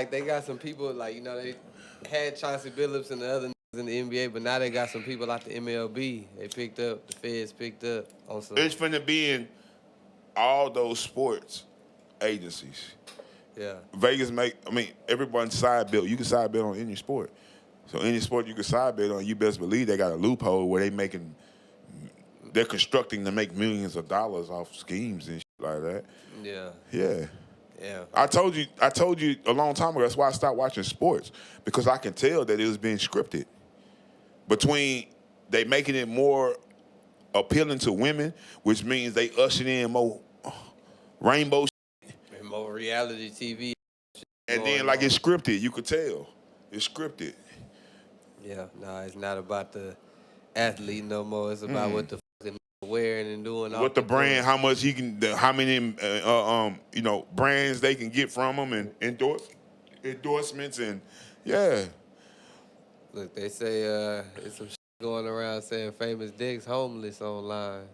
like they got some people like they had Chauncey Billups and the other niggas in the NBA, but now they got some people like the MLB. They picked up the Feds picked up on some. It's finna be in all those sports agencies. Yeah. Vegas everyone's side bet. You can side bet on any sport. So any sport you can side bet on, you best believe they got a loophole where they're constructing to make millions of dollars off schemes and shit like that. Yeah. Yeah. Yeah. I told you a long time ago, that's why I stopped watching sports, because I can tell that it was being scripted. Between they making it more appealing to women, which means they ushering in more rainbow and more reality TV. And then like it's scripted, you could tell. It's scripted. Yeah, no, it's not about the athlete no more. It's about what the fucking wearing and doing. What the brand, how much he can, how many brands they can get from him, and endorsements, and yeah. Look, they say it's some shit going around saying Famous Dick's homeless online.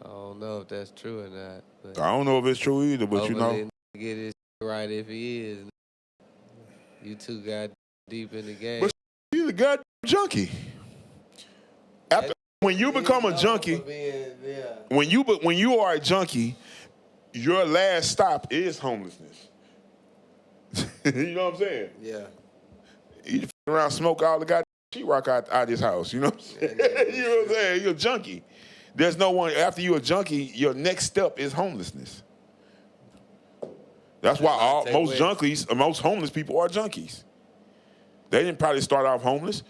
I don't know if that's true or not. But I don't know if it's true either, but get his shit right if he is. You two got deep in the game. But he's a goddamn junkie. When you become a junkie, when you are a junkie, your last stop is homelessness. You know what I'm saying? Yeah. You f around, smoke all the goddamn sheetrock out this house. You know what I'm saying? You know what I'm saying? You're a junkie. There's no one after you're a junkie. Your next step is homelessness. That's why most homeless people are junkies. They didn't probably start off homeless.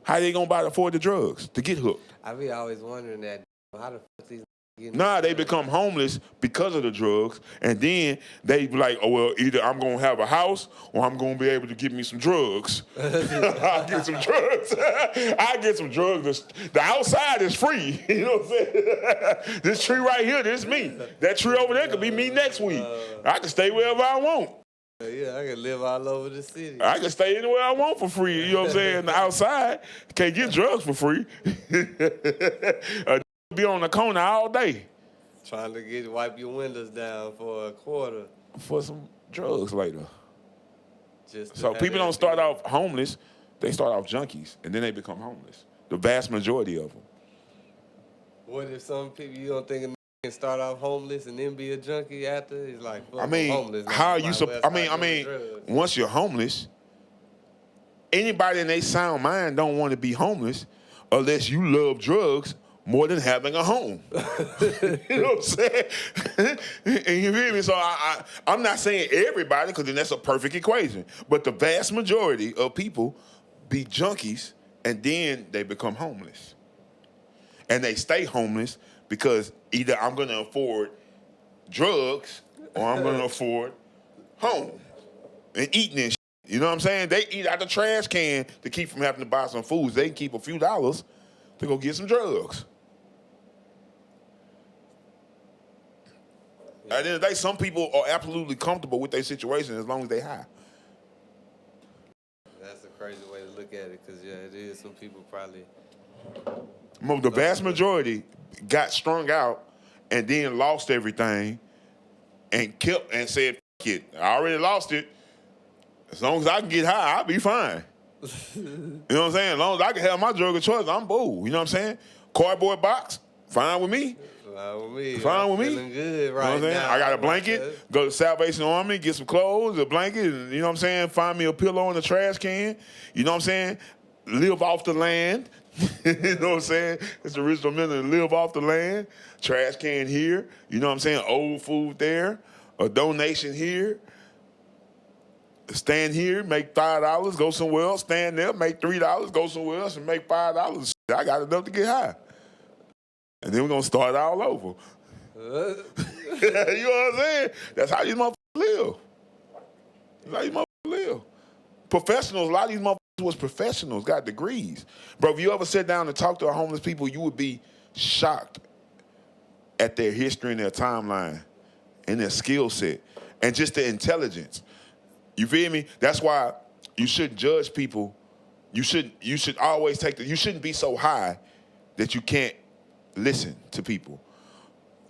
How they gonna afford the drugs to get hooked? I be always wondering that. How the fuck these getting? Nah, they become homeless because of the drugs, and then they be like, oh well, either I'm gonna have a house or I'm gonna be able to get me some drugs. I'll get some drugs. I get some drugs. The outside is free. You know what I'm saying? This tree right here, this me. That tree over there could be me next week. I can stay wherever I want. Yeah, I can live all over the city. I can stay anywhere I want for free. You know what I'm saying? The outside, can't get drugs for free. Be on the corner all day. Trying to wipe your windows down for a quarter. For some drugs later. So people don't start off homeless. They start off junkies, and then they become homeless. The vast majority of them. What if some people, you don't think can start off homeless and then be a junkie after? It's like, homeless. How are you? Once you're homeless, anybody in their sound mind don't want to be homeless unless you love drugs more than having a home. You know what I'm saying? And you hear me? So I'm not saying everybody, because then that's a perfect equation. But the vast majority of people be junkies and then they become homeless. And they stay homeless because either I'm going to afford drugs or I'm going to afford home and eating and shit. You know what I'm saying? They eat out the trash can to keep from having to buy some foods. They can keep a few dollars to go get some drugs. At the end of the day, some people are absolutely comfortable with their situation as long as they high. That's a crazy way to look at it, because, yeah, it is. Some people probably... The vast majority got strung out and then lost everything and said, F it, I already lost it. As long as I can get high, I'll be fine. You know what I'm saying? As long as I can have my drug of choice, I'm boo. You know what I'm saying? Cardboard box, fine with me. Fine with me. Feeling good right now. I got a blanket, go to Salvation Army, get some clothes, a blanket, and, you know what I'm saying? Find me a pillow in the trash can. You know what I'm saying? Live off the land. You know what I'm saying? It's the original meaning, live off the land. Trash can here. You know what I'm saying? Old food there. A donation here. Stand here, make $5, go somewhere else. Stand there, make $3, go somewhere else and make $5. I got enough to get high. And then we're going to start all over. You know what I'm saying? That's how these motherfuckers live. That's how these motherfuckers live. Professionals, a lot of these motherfuckers was professionals, got degrees. Bro, if you ever sit down and talk to homeless people, you would be shocked at their history and their timeline and their skill set and just their intelligence. You feel me? That's why you shouldn't judge people. You should always you shouldn't be so high that you can't listen to people.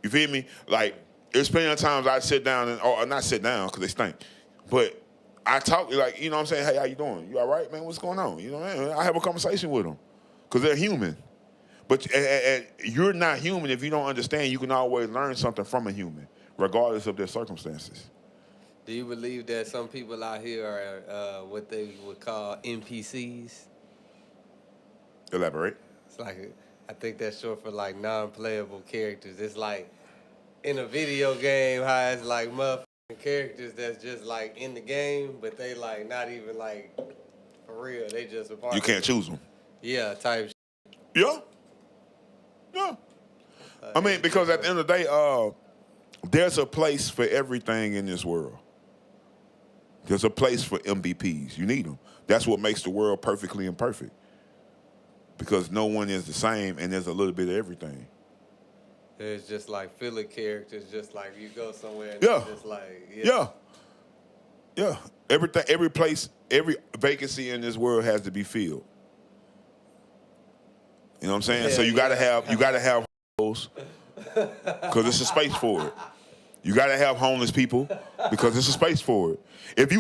You feel me? Like, there's plenty of times I sit down or not sit down because they stink, but I talk like, you know what I'm saying? Hey, how you doing? You all right, man? What's going on? You know what I mean? I have a conversation with them because they're human. But you're not human if you don't understand. You can always learn something from a human, regardless of their circumstances. Do you believe that some people out here are what they would call NPCs? Elaborate. It's like, I think that's short for like non-playable characters. It's like in a video game how it's like motherfucking characters that's just like in the game, but they like not even like for real. They just a part You of can't it. choose them. Yeah, type shit. Yeah. Yeah. I mean, because at the end of the day, there's a place for everything in this world. There's a place for MVPs. You need them. That's what makes the world perfectly imperfect. Because no one is the same, and there's a little bit of everything. It's just like filler characters, just like you go somewhere and Yeah. it's just like Yeah. Everything, every place, every vacancy in this world has to be filled. You know what I'm saying? So you gotta have hoes because it's a space for it. You gotta have homeless people because it's a space for it. If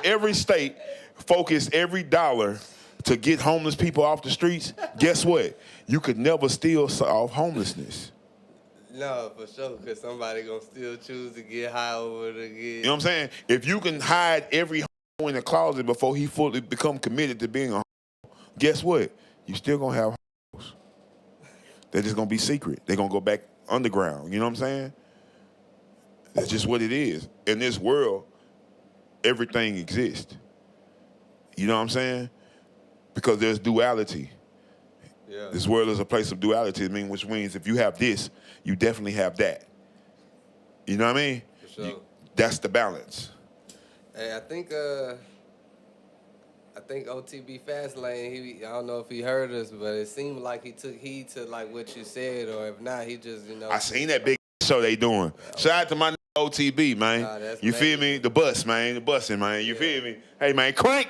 every state focus every dollar to get homeless people off the streets, guess what? You could never still solve homelessness. No, for sure, because somebody gonna still choose to get high over the get. You know what I'm saying? If you can hide every hoe in the closet before he fully become committed to being a hoe, guess what? You still gonna have hoes. They're just gonna be secret. They're gonna go back underground. You know what I'm saying? That's just what it is. In this world, everything exists. You know what I'm saying? Because there's duality. Yeah. This world is a place of duality, which means if you have this, you definitely have that. You know what I mean? For sure. That's the balance. Hey, I think OTB Fastlane, I don't know if he heard us, but it seemed like he took heed to like what you said, or if not, he just, I seen that big show they doing. Shout out to my OTB, man. You feel me? The bus, man. The busing, man. You feel me? Hey, man, crank.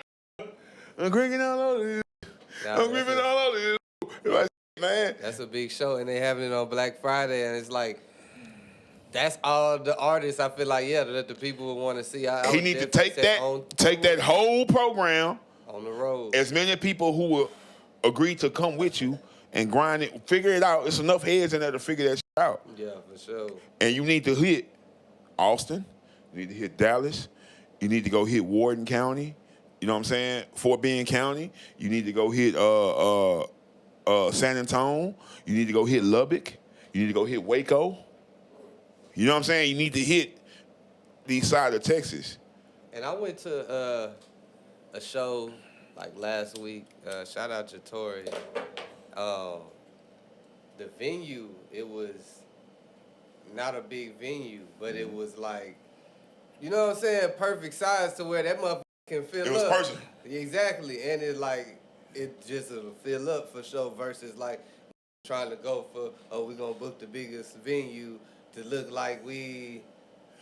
I'm cranking all over this. I'm cranking all over this. Man. That's a big show, and they having it on Black Friday, and it's like, that's all the artists I feel like, that the people would want to see. He need to take that whole program on the road. As many people who will agree to come with you and grind it, figure it out. There's enough heads in there to figure that shit out. Yeah, for sure. And you need to hit Austin. You need to hit Dallas. You need to go hit Warden County. You know what I'm saying? Fort Bend County. You need to go hit San Antonio. You need to go hit Lubbock. You need to go hit Waco. You know what I'm saying? You need to hit these side of Texas. And I went to a show like last week. Shout out to Tori. The venue, it was not a big venue, but it was like, you know what I'm saying? Perfect size to where that motherfucker can fill up. It was personal. Exactly. And it just will fill up for sure versus like trying to go for, we're going to book the biggest venue to look like we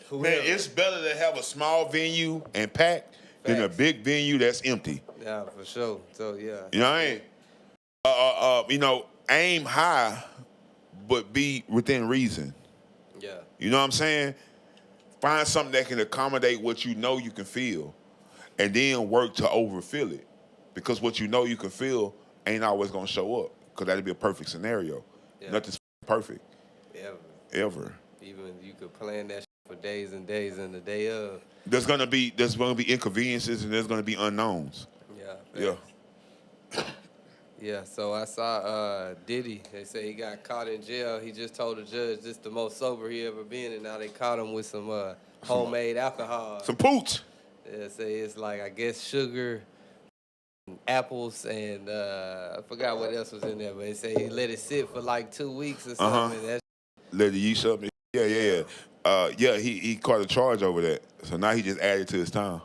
whoever. Man, it's better to have a small venue and packed than a big venue that's empty. Yeah, for sure. So, yeah. You know what I mean? Aim high, but be within reason. Yeah. You know what I'm saying? Find something that can accommodate what you know you can feel, and then work to overfill it. Because what you know you can feel ain't always going to show up, because that'd be a perfect scenario. Yeah. Nothing's perfect. Ever. Even you could plan that for days and days and the day of. There's gonna be inconveniences and there's gonna be unknowns. Yeah. Yeah. So I saw Diddy. They say he got caught in jail. He just told the judge this is the most sober he ever been, and now they caught him with some homemade alcohol. Some pooch. Yeah. Say it's like, I guess, sugar, apples, and I forgot what else was in there, but they say he let it sit for like 2 weeks or something. And let the yeast up. Yeah. He caught a charge over that, so now he just added to his time.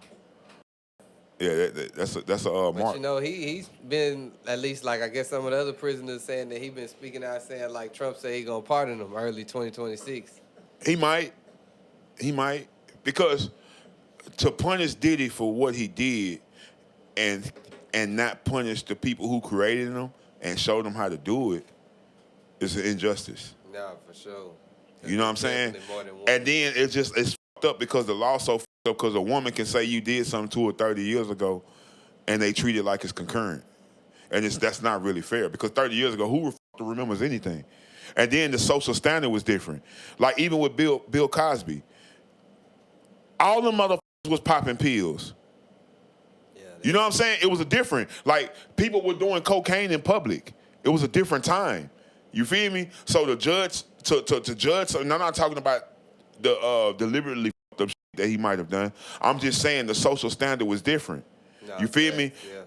Yeah, that's a mark. But you know, he's been, at least like I guess some of the other prisoners saying that he been speaking out saying like Trump said he gonna pardon him early 2026. He might, because to punish Diddy for what he did, and not punish the people who created him and showed them how to do it, is an injustice. No, for sure. You know what I'm saying? And then it's up because the law so fucked up because a woman can say you did something to her 30 years ago and they treat it like it's concurrent. And that's not really fair because 30 years ago, who remembers anything? And then the social standard was different. Like even with Bill Cosby, all the motherfuckers was popping pills. Yeah, you know what I'm saying? It was a different, like people were doing cocaine in public. It was a different time. You feel me? So the judge, to judge, so I'm not talking about the deliberately fucked up shit that he might have done. I'm just saying the social standard was different. No, you feel me? Yeah.